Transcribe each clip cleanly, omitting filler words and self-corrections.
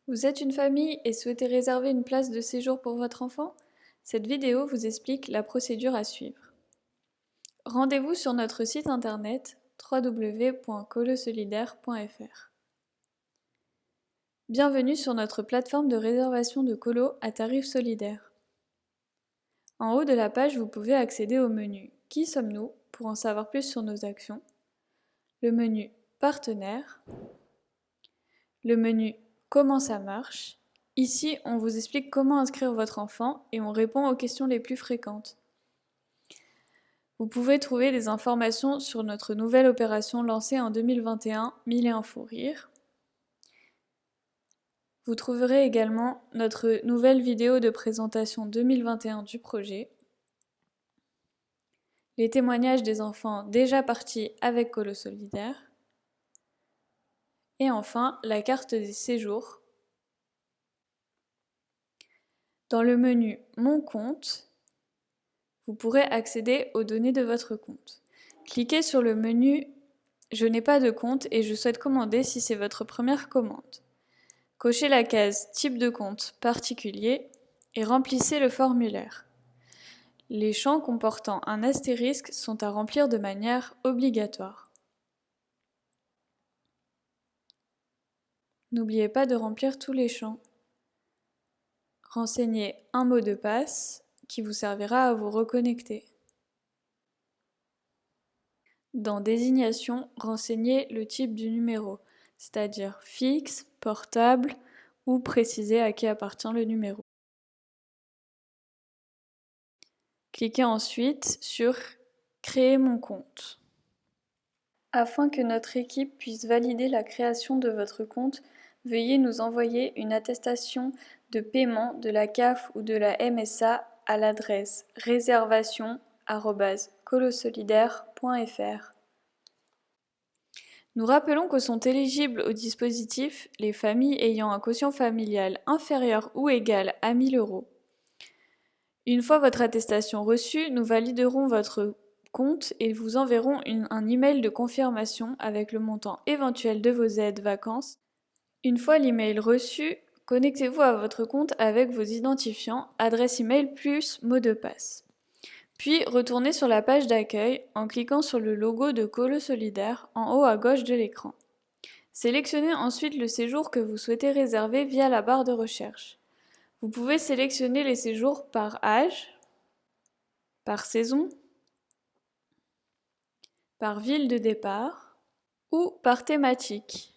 Vous êtes une famille et souhaitez réserver une place de séjour pour votre enfant? Cette vidéo vous explique la procédure à suivre. Rendez-vous sur notre site internet www.colosolidaire.fr. Bienvenue sur notre plateforme de réservation de colo à tarif solidaire. En haut de la page, vous pouvez accéder au menu « Qui sommes-nous » pour en savoir plus sur nos actions, le menu « Partenaires », le menu « Comment ça marche ». Ici, on vous explique comment inscrire votre enfant et on répond aux questions les plus fréquentes. Vous pouvez trouver des informations sur notre nouvelle opération lancée en 2021, 1001 fous rires. Vous trouverez également notre nouvelle vidéo de présentation 2021 du projet, les témoignages des enfants déjà partis avec Colo Solidaire, et enfin la carte des séjours. Dans le menu « Mon compte », vous pourrez accéder aux données de votre compte. Cliquez sur le menu « Je n'ai pas de compte et je souhaite commander » si c'est votre première commande. Cochez la case « Type de compte particulier » et remplissez le formulaire. Les champs comportant un astérisque sont à remplir de manière obligatoire. N'oubliez pas de remplir tous les champs. Renseignez un mot de passe qui vous servira à vous reconnecter. Dans Désignation, renseignez le type du numéro, c'est-à-dire fixe, portable ou précisez à qui appartient le numéro. Cliquez ensuite sur « Créer mon compte ». Afin que notre équipe puisse valider la création de votre compte, veuillez nous envoyer une attestation de paiement de la CAF ou de la MSA à l'adresse réservation@colosolidaire.fr. Nous rappelons que sont éligibles au dispositif les familles ayant un quotient familial inférieur ou égal à 1 000 €. Une fois votre attestation reçue, nous validerons votre compte et vous enverrons un email de confirmation avec le montant éventuel de vos aides vacances. Une fois l'email reçu, connectez-vous à votre compte avec vos identifiants, adresse email plus mot de passe. Puis retournez sur la page d'accueil en cliquant sur le logo de Colo Solidaire en haut à gauche de l'écran. Sélectionnez ensuite le séjour que vous souhaitez réserver via la barre de recherche. Vous pouvez sélectionner les séjours par âge, par saison, par ville de départ ou par thématique.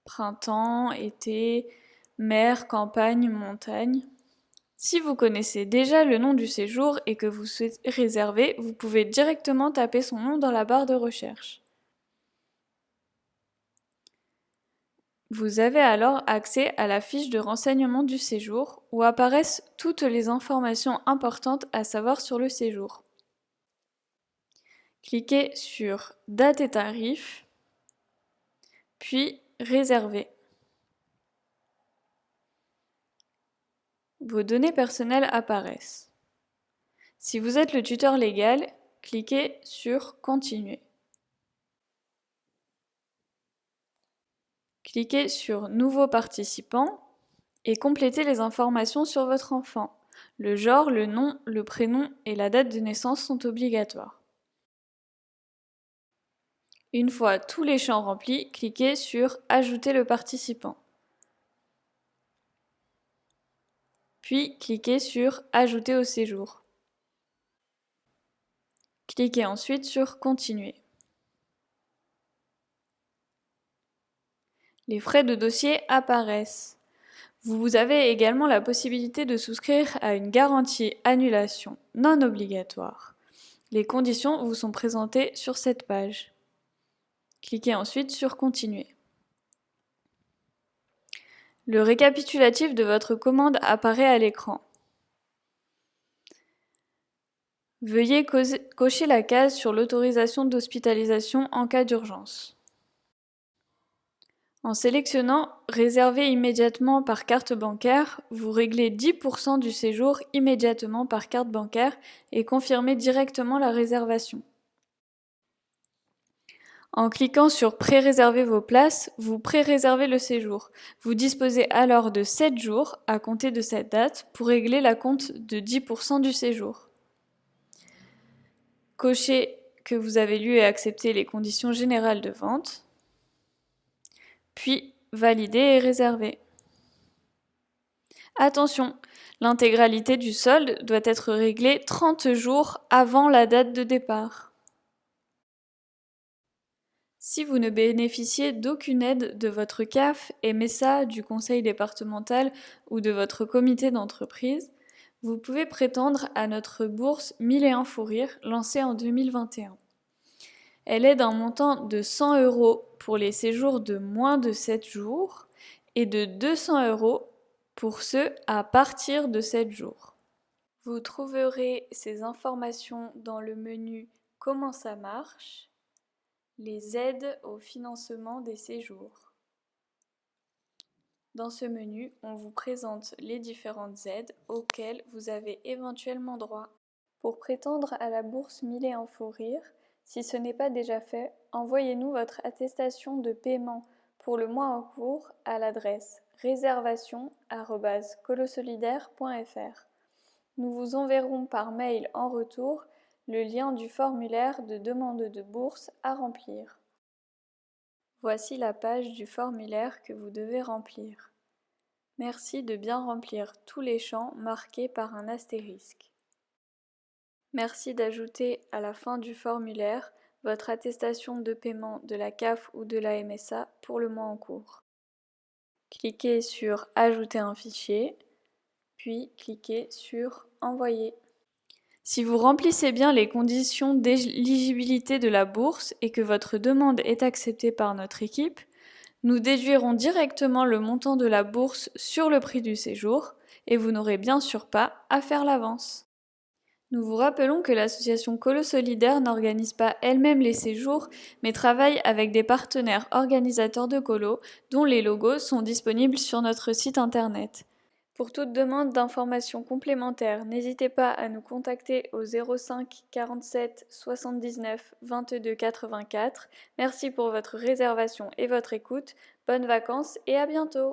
Printemps, été, mer, campagne, montagne. Si vous connaissez déjà le nom du séjour et que vous souhaitez réserver, vous pouvez directement taper son nom dans la barre de recherche. Vous avez alors accès à la fiche de renseignement du séjour où apparaissent toutes les informations importantes à savoir sur le séjour. Cliquez sur « Date et tarifs », puis « Réserver ». Vos données personnelles apparaissent. Si vous êtes le tuteur légal, cliquez sur « Continuer ». Cliquez sur « Nouveau participant » et complétez les informations sur votre enfant. Le genre, le nom, le prénom et la date de naissance sont obligatoires. Une fois tous les champs remplis, cliquez sur « Ajouter le participant ». Puis cliquez sur « Ajouter au séjour ». Cliquez ensuite sur « Continuer ». Les frais de dossier apparaissent. Vous avez également la possibilité de souscrire à une garantie annulation non obligatoire. Les conditions vous sont présentées sur cette page. Cliquez ensuite sur « Continuer ». Le récapitulatif de votre commande apparaît à l'écran. Veuillez cocher la case sur l'autorisation d'hospitalisation en cas d'urgence. En sélectionnant « Réserver immédiatement par carte bancaire », vous réglez 10% du séjour immédiatement par carte bancaire et confirmez directement la réservation. En cliquant sur Pré-réserver vos places, vous pré-réservez le séjour. Vous disposez alors de 7 jours à compter de cette date pour régler l'acompte de 10% du séjour. Cochez que vous avez lu et accepté les conditions générales de vente, puis validez et réservez. Attention, l'intégralité du solde doit être réglée 30 jours avant la date de départ. Si vous ne bénéficiez d'aucune aide de votre CAF, MSA, du conseil départemental ou de votre comité d'entreprise, vous pouvez prétendre à notre bourse 1001 fous rires lancée en 2021. Elle est d'un montant de 100 € pour les séjours de moins de 7 jours et de 200 € pour ceux à partir de 7 jours. Vous trouverez ces informations dans le menu Comment ça marche ? Les aides au financement des séjours. Dans ce menu, on vous présente les différentes aides auxquelles vous avez éventuellement droit. Pour prétendre à la bourse 1001 fous rires, si ce n'est pas déjà fait, envoyez-nous votre attestation de paiement pour le mois en cours à l'adresse réservation@colosolidaire.fr. Nous vous enverrons par mail en retour le lien du formulaire de demande de bourse à remplir. Voici la page du formulaire que vous devez remplir. Merci de bien remplir tous les champs marqués par un astérisque. Merci d'ajouter à la fin du formulaire votre attestation de paiement de la CAF ou de la MSA pour le mois en cours. Cliquez sur « Ajouter un fichier », puis cliquez sur « Envoyer ». Si vous remplissez bien les conditions d'éligibilité de la bourse et que votre demande est acceptée par notre équipe, nous déduirons directement le montant de la bourse sur le prix du séjour et vous n'aurez bien sûr pas à faire l'avance. Nous vous rappelons que l'association Colo Solidaire n'organise pas elle-même les séjours, mais travaille avec des partenaires organisateurs de colo dont les logos sont disponibles sur notre site internet. Pour toute demande d'informations complémentaires, n'hésitez pas à nous contacter au 05 47 79 22 84. Merci pour votre réservation et votre écoute. Bonnes vacances et à bientôt!